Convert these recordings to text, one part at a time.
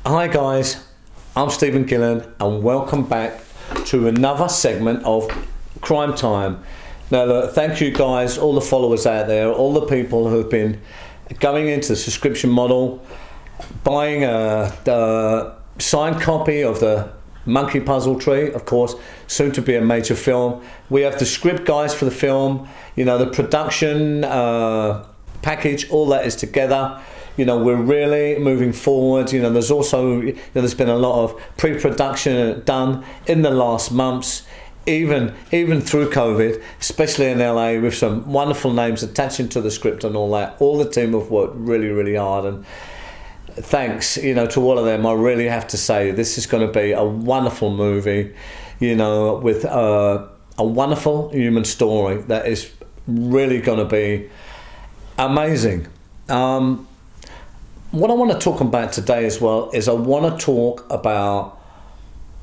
Hi guys, I'm Stephen Gillen and welcome back to another segment of Crime Time. Now look, thank you guys, all the followers out there, all the people who've been going into the subscription model, buying the signed copy of the Monkey Puzzle Tree, of course, soon to be a major film. We have the script guys for the film, you know, the production package, all that is together. You know, we're really moving forward. You know, there's also, you know, there's been a lot of pre-production done in the last months, even through COVID, especially in LA, with some wonderful names attaching to the script and all that. All the team have worked really, really hard, and thanks, you know, to all of them. I really have to say this is going to be a wonderful movie, you know, with a wonderful human story that is really going to be amazing. What I want to talk about today as well is I want to talk about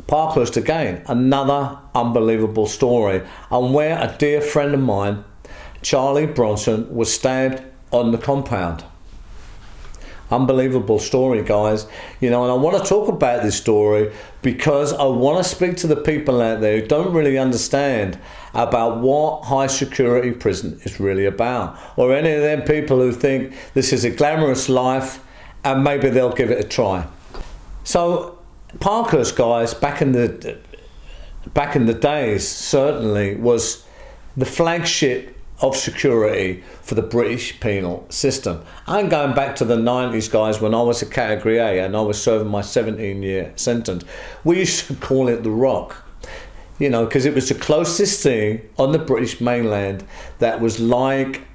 Parkhurst again, another unbelievable story, and where a dear friend of mine, Charlie Bronson, was stabbed on the compound. Unbelievable story, guys. You know, and I want to talk about this story because I want to speak to the people out there who don't really understand about what high security prison is really about, or any of them people who think this is a glamorous life and maybe they'll give it a try. So Parkhurst, guys, back in the days, certainly was the flagship of security for the British penal system. I'm going back to the 90s, guys, when I was a category A and I was serving my 17-year sentence. We used to call it the Rock, you know, because it was the closest thing on the British mainland that was like,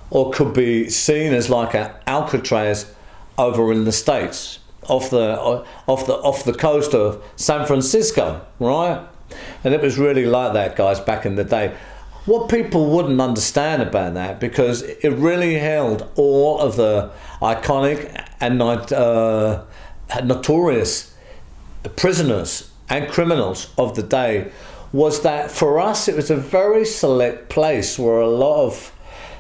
or could be seen as like an Alcatraz over in the States, off the coast of San Francisco, right? And it was really like that, guys, back in the day. What people wouldn't understand about that, because it really held all of the iconic and notorious prisoners and criminals of the day, was that for us it was a very select place where a lot of,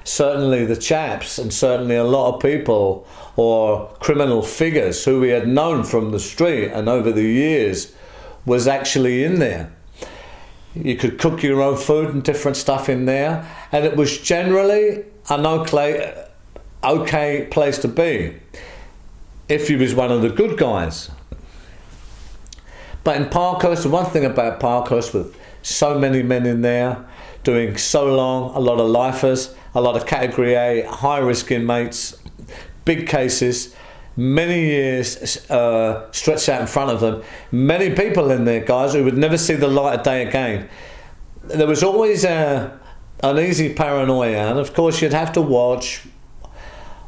certainly the chaps, and certainly a lot of people or criminal figures who we had known from the street and over the years was actually in there. You could cook your own food and different stuff in there, and it was generally an okay place to be if you was one of the good guys. But in Parkhurst, the one thing about Parkhurst, with so many men in there doing so long, a lot of lifers, a lot of category A, high risk inmates, big cases, many years stretched out in front of them, many people in there, guys, who would never see the light of day again. There was always an uneasy paranoia, and of course you'd have to watch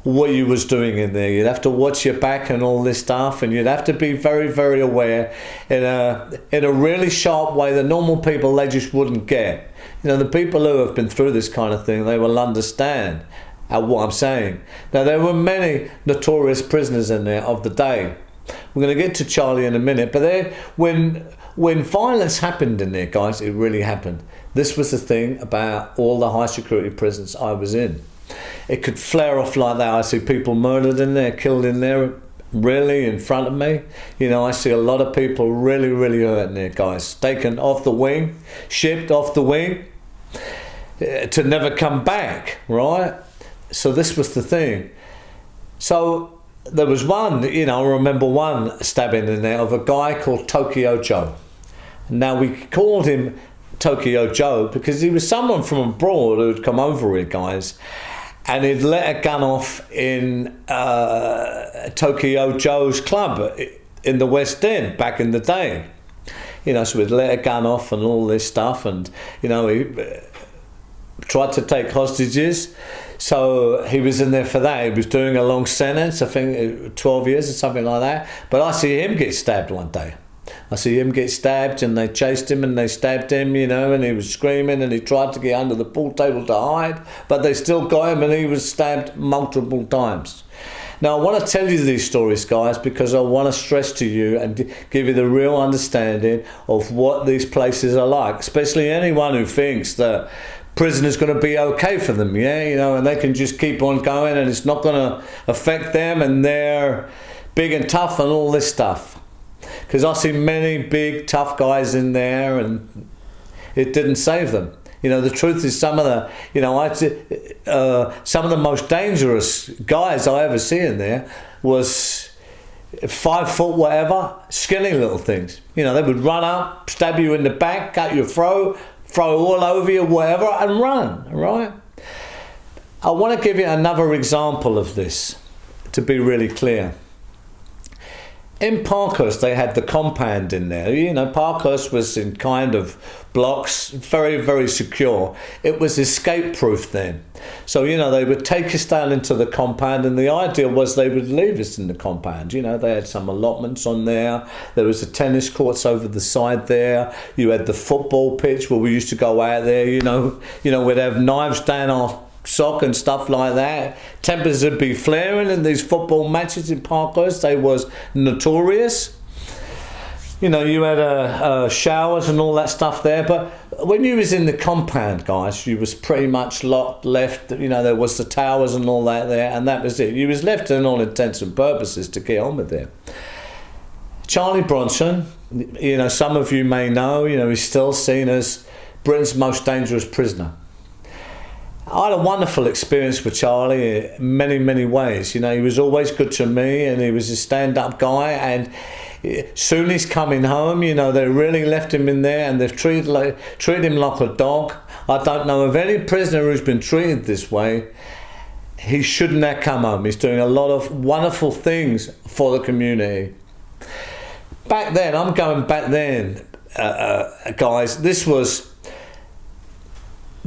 what you was doing in there. You'd have to watch your back and all this stuff, and you'd have to be very, very aware in a really sharp way that normal people, they just wouldn't get. You know, the people who have been through this kind of thing, they will understand what I'm saying. Now, there were many notorious prisoners in there of the day. We're going to get to Charlie in a minute, but when violence happened in there, guys, it really happened. This was the thing about all the high security prisons I was in. It could flare off like that. I see people murdered in there, killed in there, really in front of me. You know, I see a lot of people really, really hurt in there, guys. Taken off the wing, shipped off the wing to never come back, right? So this was the thing. So there was one, you know, I remember one stabbing in there of a guy called Tokyo Joe. Now we called him Tokyo Joe because he was someone from abroad who'd come over here, guys, and he'd let a gun off in Tokyo Joe's club in the West End back in the day. You know, so he'd let a gun off and all this stuff, and, you know, he tried to take hostages. So he was in there for that. He was doing a long sentence, I think 12 years or something like that. But I see him get stabbed one day. I see him get stabbed, and they chased him and they stabbed him, you know, and he was screaming, and he tried to get under the pool table to hide, but they still got him, and he was stabbed multiple times. Now, I want to tell you these stories, guys, because I want to stress to you and give you the real understanding of what these places are like, especially anyone who thinks that prison is going to be okay for them, yeah, you know, and they can just keep on going and it's not going to affect them and their big and tough and all this stuff. Because I see many big, tough guys in there and it didn't save them. You know, the truth is some of the, you know, some of the most dangerous guys I ever see in there was 5 foot whatever, skinny little things. You know, they would run up, stab you in the back, cut your throat, throw all over you, whatever, and run, right? I want to give you another example of this to be really clear. In Parkhurst, they had the compound in there. You know, Parkhurst was in kind of blocks, very, very secure. It was escape-proof then. So, you know, they would take us down into the compound, and the idea was they would leave us in the compound. You know, they had some allotments on there. There was the tennis courts over the side there. You had the football pitch where we used to go out there, you know, we'd have knives down our sock and stuff like that. Tempers would be flaring in these football matches in Parkhurst. They was notorious. You know, you had showers and all that stuff there. But when you was in the compound, guys, you was pretty much locked, left. You know, there was the towers and all that there, and that was it. You was left in all intents and purposes to get on with it. Charlie Bronson, you know, some of you may know, you know, he's still seen as Britain's most dangerous prisoner. I had a wonderful experience with Charlie in many, many ways. You know, he was always good to me, and he was a stand-up guy, and soon he's coming home, you know, they really left him in there, and they've treated him like a dog. I don't know of any prisoner who's been treated this way. He shouldn't have come home. He's doing a lot of wonderful things for the community. Back then, I'm going back then, guys, this was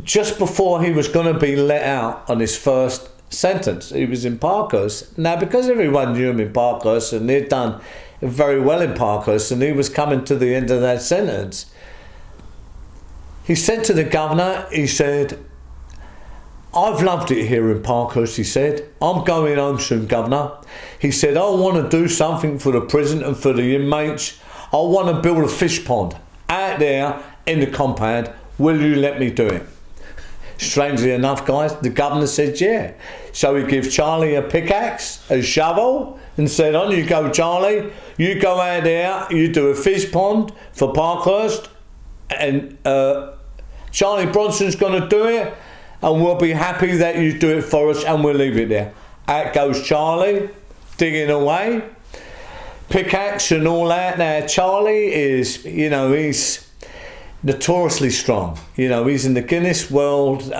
just before he was going to be let out on his first sentence. He was in Parkhurst. Now, because everyone knew him in Parkhurst and he'd done very well in Parkhurst and he was coming to the end of that sentence, he said to the governor, he said, "I've loved it here in Parkhurst," he said. "I'm going home soon, Governor." He said, "I want to do something for the prison and for the inmates. I want to build a fish pond out there in the compound. Will you let me do it?" Strangely enough, guys, the governor said yeah. So he gave Charlie a pickaxe, a shovel, and said, "On you go, Charlie. You go out there, you do a fish pond for Parkhurst, and Charlie Bronson's going to do it, and we'll be happy that you do it for us, and we'll leave it there." Out goes Charlie, digging away, pickaxe and all that. Now, Charlie is, you know, he's notoriously strong. You know, he's in the Guinness World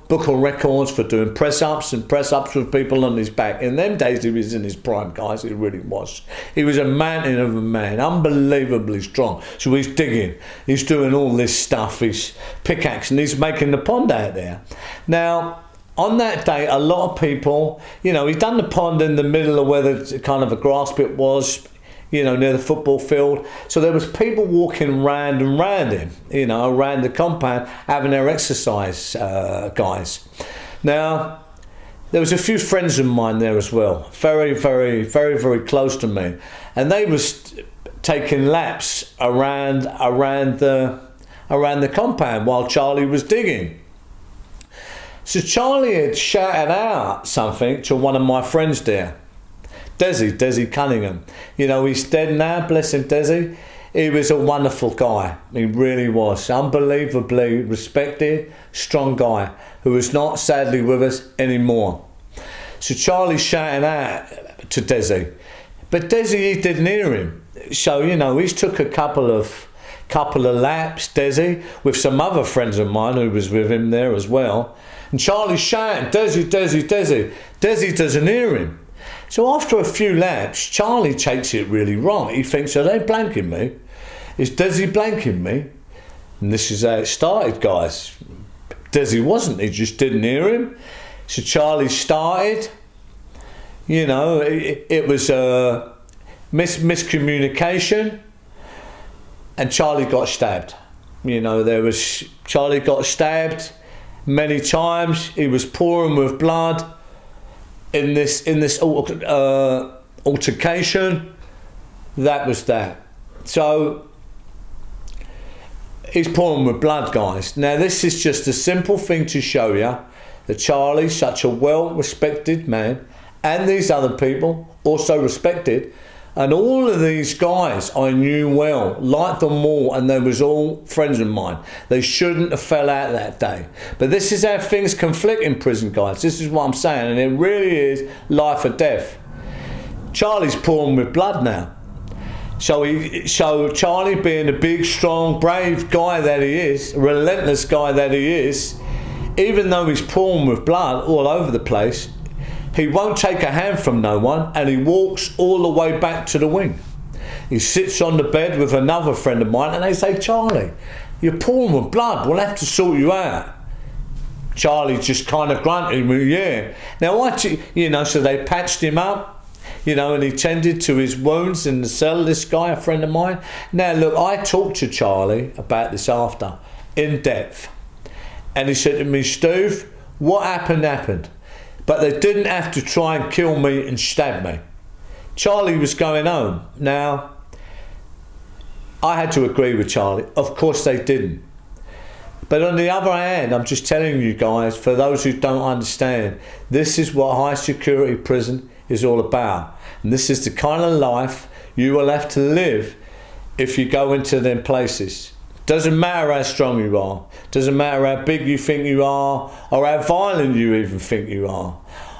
Book of Records for doing press-ups with people on his back. In them days, he was in his prime, guys. He really was. He was a mountain of a man, unbelievably strong. So he's digging, he's doing all this stuff, he's pickaxing, he's making the pond out there. Now, on that day, a lot of people, you know, he'd done the pond in the middle of where the kind of a grass pit was, you know, near the football field. So there was people walking round and round him, you know, around the compound, having their exercise, guys. Now, there was a few friends of mine there as well, very, very, very, very close to me, and they was taking laps around the compound while Charlie was digging. So Charlie had shouted out something to one of my friends there, Desi Cunningham. You know, he's dead now, bless him, Desi. He was a wonderful guy. He really was. Unbelievably respected, strong guy who is not sadly with us anymore. So Charlie shouted out to Desi, but Desi, he didn't hear him. So, you know, he took a couple of laps, Desi, with some other friends of mine who was with him there as well. And Charlie's shouting, "Desi, Desi, Desi." Desi doesn't hear him. So after a few laps, Charlie takes it really wrong. He thinks, "Are they blanking me? Is Desi blanking me?" And this is how it started, guys. Desi wasn't. He just didn't hear him. So Charlie started. You know, it was a miscommunication. And Charlie got stabbed. You know, Charlie got stabbed many times. He was pouring with blood in this altercation. That was that. So he's pouring with blood, guys. Now this is just a simple thing to show you that Charlie's such a well-respected man, and these other people also respected. And all of these guys I knew well, liked them all, and they was all friends of mine. They shouldn't have fell out that day. But this is how things conflict in prison, guys. This is what I'm saying, and it really is life or death. Charlie's pouring with blood now. So Charlie, being the big, strong, brave guy that he is, relentless guy that he is, even though he's pouring with blood all over the place, he won't take a hand from no one, and he walks all the way back to the wing. He sits on the bed with another friend of mine, and they say, Charlie, you're pouring with blood, we'll have to sort you out. Charlie just kind of grunted, yeah. Now, so they patched him up, and he tended to his wounds in the cell, this guy, a friend of mine. Now, look, I talked to Charlie about this after, in depth. And he said to me, Steve, what happened. But they didn't have to try and kill me and stab me. Charlie was going home. Now, I had to agree with Charlie. Of course they didn't. But on the other hand, I'm just telling you guys, for those who don't understand, this is what high security prison is all about. And this is the kind of life you will have to live if you go into them places. Doesn't matter how strong you are. Doesn't matter how big you think you are, or how violent you even think you are.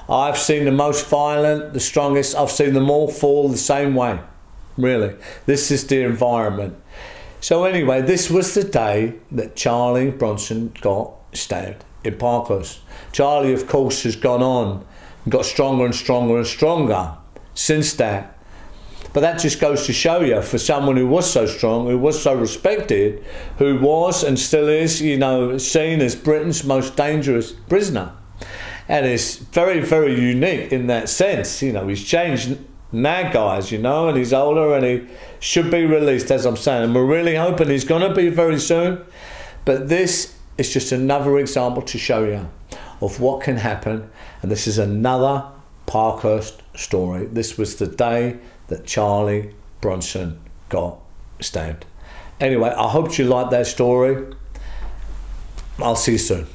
I've seen the most violent, the strongest, I've seen them all fall the same way. Really. This is the environment. So anyway, this was the day that Charlie Bronson got stabbed in Parkhurst. Charlie, of course, has gone on and got stronger and stronger and stronger since that. But that just goes to show you, for someone who was so strong, who was so respected, who was and still is, seen as Britain's most dangerous prisoner. And it's very, very unique in that sense. He's changed now, guys, and he's older and he should be released, as I'm saying. And we're really hoping he's going to be very soon. But this is just another example to show you of what can happen. And this is another Parkhurst story. This was the day that Charlie Bronson got stabbed. Anyway, I hope you liked that story. I'll see you soon.